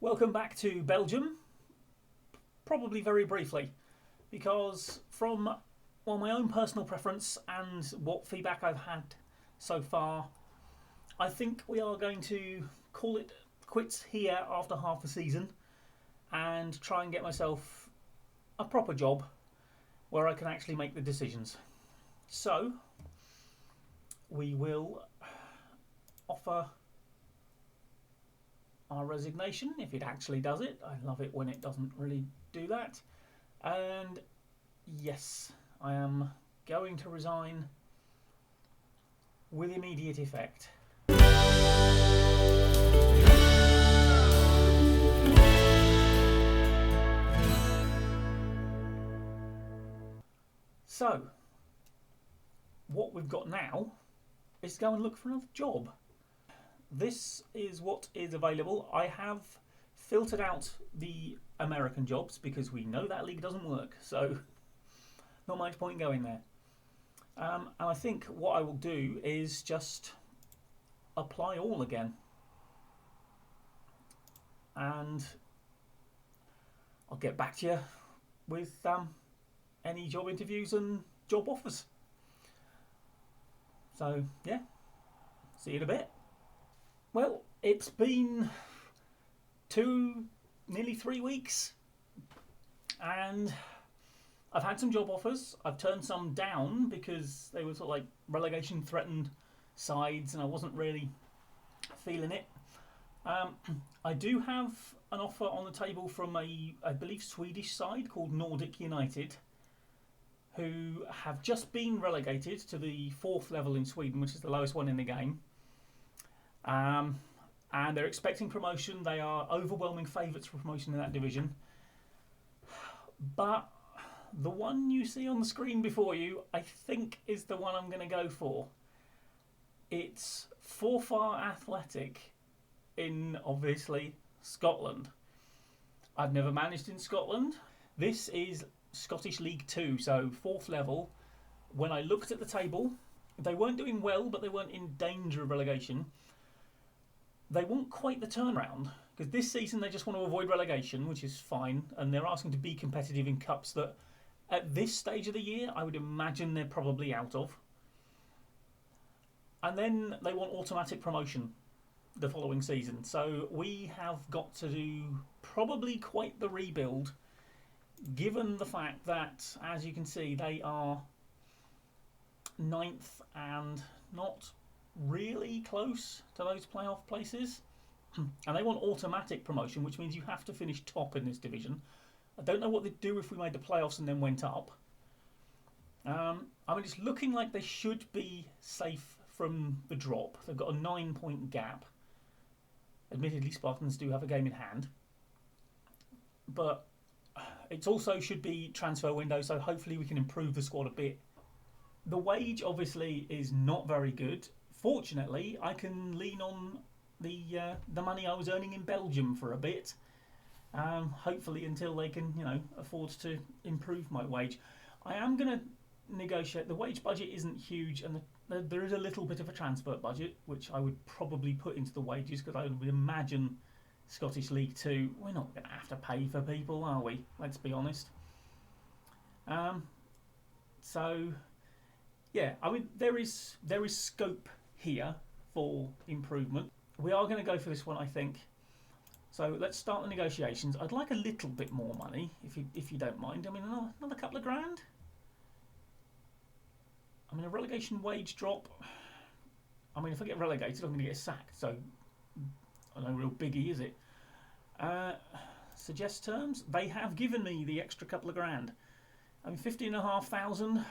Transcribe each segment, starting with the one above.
Welcome back to Belgium, probably very briefly, because from my own personal preference and what feedback I've had so far, I think we are going to call it quits here after half the season and try and get myself a proper job where I can actually make the decisions. So, we will offer our resignation if it actually does it. I love it when it doesn't really do that. And yes, I am going to resign with immediate effect. So, what we've got now is to go and look for another job. This is what is available. I have filtered out the American jobs because we know that league doesn't work, so not much point going there. And I think what I will do is just apply all again, and I'll get back to you with any job interviews and job offers. So yeah, see you in a bit. Well, it's been nearly 3 weeks, and I've had some job offers. I've turned some down because they were sort of like relegation threatened sides and I wasn't really feeling it. I do have an offer on the table from I believe, Swedish side called Nordic United, who have just been relegated to the 4th level in Sweden, which is the lowest one in the game. And they're expecting promotion. They are overwhelming favourites for promotion in that division. But the one you see on the screen before you, I think, is the one I'm going to go for. It's Forfar Athletic in, obviously, Scotland. I've never managed in Scotland. This is Scottish League 2, so 4th level. When I looked at the table, they weren't doing well, but they weren't in danger of relegation. They want quite the turnaround, because this season they just want to avoid relegation, which is fine, and they're asking to be competitive in cups that at this stage of the year I would imagine they're probably out of. And then they want automatic promotion the following season. So we have got to do probably quite the rebuild, given the fact that, as you can see, they are 9th and not really close to those playoff places. And they want automatic promotion, which means you have to finish top in this division. I don't know what they'd do if we made the playoffs and then went up. I mean, it's looking like they should be safe from the drop. They've got a 9-point gap. Admittedly, Spartans do have a game in hand, but it also should be transfer window, so hopefully we can improve the squad a bit. The wage obviously is not very good. Fortunately, I can lean on the money I was earning in Belgium for a bit. Hopefully until they can, afford to improve my wage. I am going to negotiate. The wage budget isn't huge, and there is a little bit of a transport budget, which I would probably put into the wages, because I would imagine Scottish League 2, we're not going to have to pay for people, are we? Let's be honest. So, yeah, I mean, there is scope here for improvement. We are going to go for this one, I think. So let's start the negotiations. I'd like a little bit more money, if you don't mind. I mean, another couple of grand. I mean, a relegation wage drop. I mean, if I get relegated, I'm going to get sacked. So, no real biggie, is it? Suggest terms. They have given me the extra couple of grand. I mean, 15,500.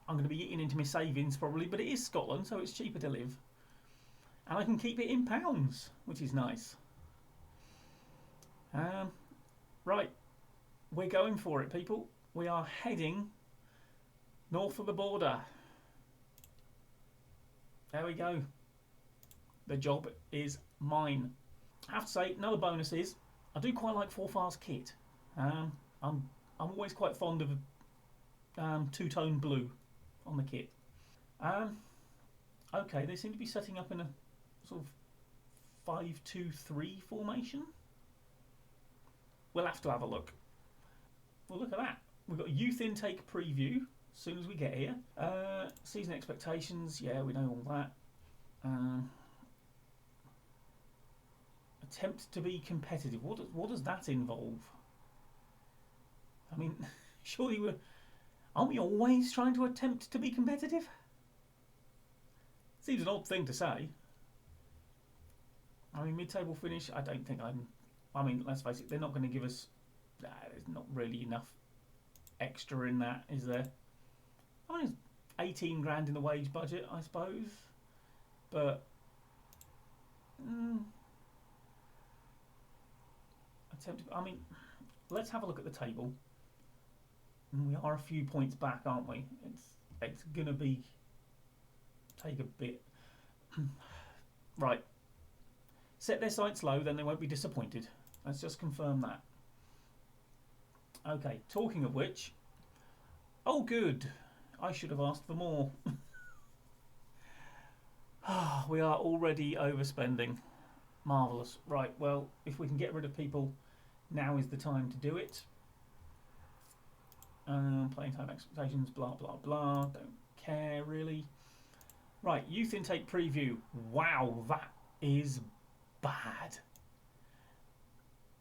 I'm going to be eating into my savings probably, but it is Scotland, so it's cheaper to live. And I can keep it in pounds, which is nice. Right, we're going for it, people. We are heading north of the border. There we go. The job is mine. I have to say, another bonus is I do quite like Forfar's kit. I'm always quite fond of two-tone blue on the kit. Okay, they seem to be setting up in a sort of 5-2-3 formation. We'll have to have a look. Well, look at that. We've got youth intake preview as soon as we get here. Season expectations, yeah, we know all that. Attempt to be competitive. What does that involve? I mean, surely aren't we always trying to attempt to be competitive? Seems an odd thing to say. I mean, mid-table finish, I don't think I mean, let's face it, they're not going to give us... there's not really enough extra in that, is there? I mean, it's 18 grand in the wage budget, I suppose. But... I mean, let's have a look at the table. We are a few points back, aren't we? It's going to be... take a bit... Right. Set their sights low, then they won't be disappointed. Let's just confirm that. Okay, talking of which... Oh, good. I should have asked for more. We are already overspending. Marvellous. Right, well, if we can get rid of people, now is the time to do it. Playing time expectations, blah, blah, blah. Don't care, really. Right, youth intake preview. Wow, that is bad.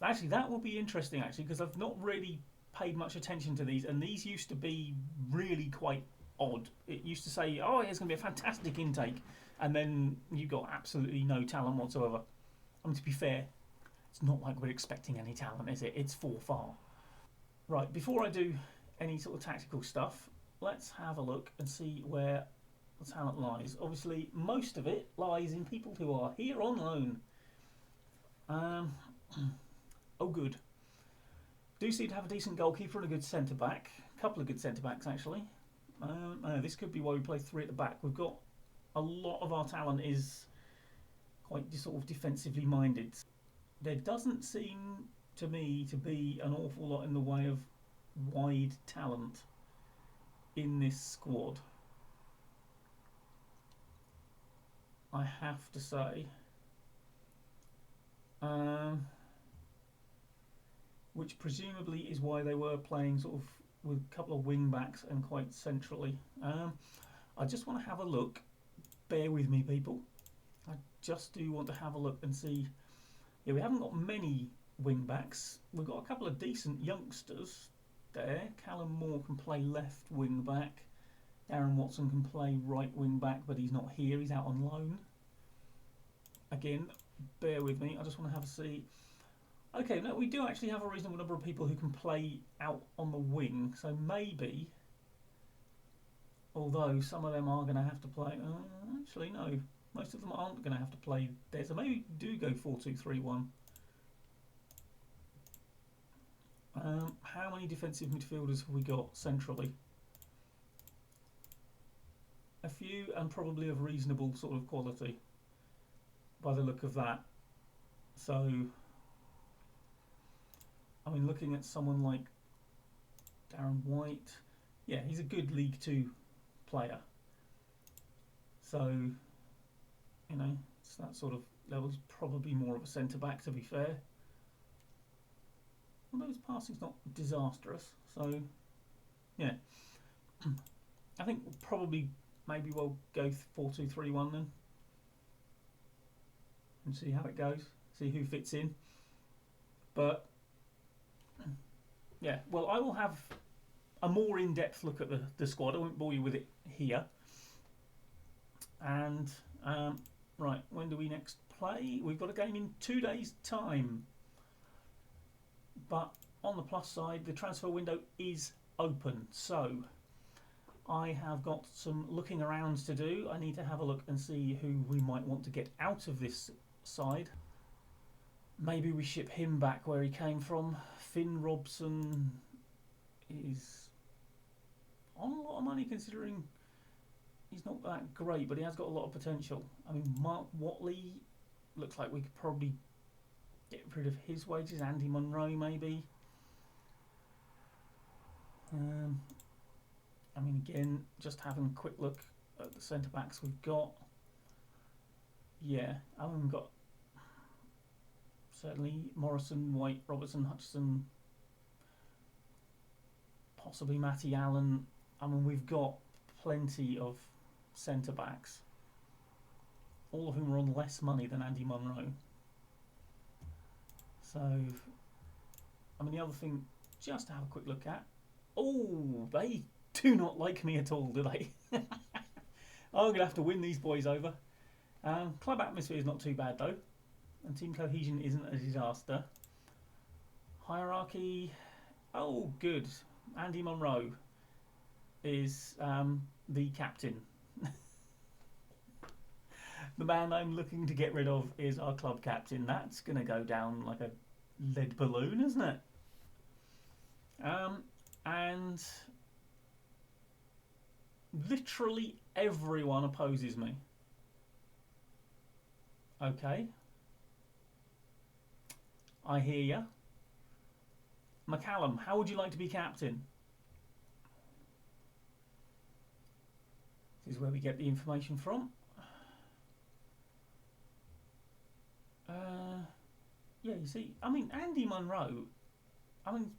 Actually, that will be interesting, actually, because I've not really paid much attention to these, and these used to be really quite odd. It used to say, oh, it's going to be a fantastic intake, and then you got absolutely no talent whatsoever. I mean, to be fair, it's not like we're expecting any talent, is it? It's for far. Right, before I do any sort of tactical stuff, let's have a look and see where the talent lies. Obviously, most of it lies in people who are here on loan. Oh, good. Do seem to have a decent goalkeeper and a good centre-back. A couple of good centre-backs, actually. This could be why we play three at the back. We've got a lot of our talent is quite sort of defensively minded. There doesn't seem to me to be an awful lot in the way of wide talent in this squad, I have to say. Which presumably is why they were playing sort of with a couple of wing backs and quite centrally. I just want to have a look. Bear with me, people. I just do want to have a look and see. Yeah, we haven't got many wing backs. We've got a couple of decent youngsters there. Callum Moore can play left wing back. Darren Watson can play right wing back, but he's not here. He's out on loan. Again, bear with me. I just want to have a see. Okay, no, we do actually have a reasonable number of people who can play out on the wing. So maybe, although some of them are going to have to play... actually, no. Most of them aren't going to have to play there. So maybe do go 4-2-3-1. How many defensive midfielders have we got centrally? A few, and probably of reasonable sort of quality, by the look of that. So... I mean, looking at someone like Darren White, yeah, he's a good League Two player. So, you know, it's that sort of level. He's probably more of a centre-back, to be fair. Although his passing's not disastrous. So, yeah. I think probably maybe we'll go 4-2-3-1 then. And see how it goes. See who fits in. But... yeah, well, I will have a more in-depth look at the squad. I won't bore you with it here. And, right, when do we next play? We've got a game in 2 days' time. But on the plus side, the transfer window is open. So, I have got some looking around to do. I need to have a look and see who we might want to get out of this side. Maybe we ship him back where he came from. Finn Robson is on a lot of money considering he's not that great, but he has got a lot of potential. I mean, Mark Watley looks like we could probably get rid of his wages. Andy Munro, maybe. I mean, again, just having a quick look at the centre-backs we've got. Yeah, I haven't got... Certainly Morrison, White, Robertson, Hutchison, possibly Matty Allen. I mean, we've got plenty of centre backs, all of whom are on less money than Andy Munro. So, I mean, the other thing, just to have a quick look at. Oh, they do not like me at all, do they? I'm going to have to win these boys over. Club atmosphere is not too bad though, and team cohesion isn't a disaster. Hierarchy, oh good. Andy Munro is the captain. The man I'm looking to get rid of is our club captain. That's going to go down like a lead balloon, isn't it? And literally everyone opposes me. Okay. I hear ya. McCallum, how would you like to be captain? This is where we get the information from. Yeah, you see, I mean, Andy Munro, I mean,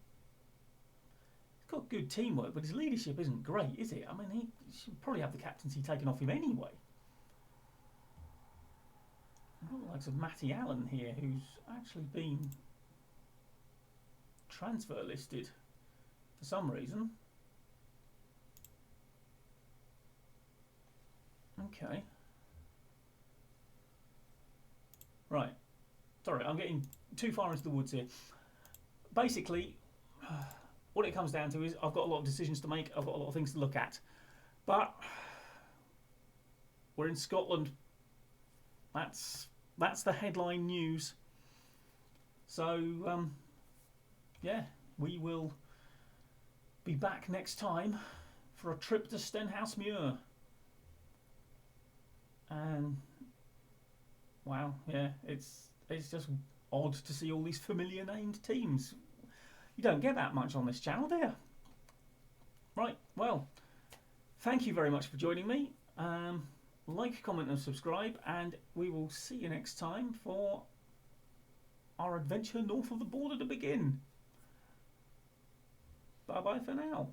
he's got good teamwork, but his leadership isn't great, is it? I mean, he should probably have the captaincy taken off him anyway. I've got the likes of Matty Allen here, who's actually been transfer listed for some reason. Okay. Right. Sorry, I'm getting too far into the woods here. Basically, what it comes down to is I've got a lot of decisions to make. I've got a lot of things to look at. But we're in Scotland. That's the headline news. So, yeah, we will be back next time for a trip to Stenhousemuir. And wow, yeah, it's just odd to see all these familiar named teams. You don't get that much on this channel, do you? Right, well, thank you very much for joining me. Like, comment and subscribe, and we will see you next time for our adventure north of the border to begin. Bye bye for now.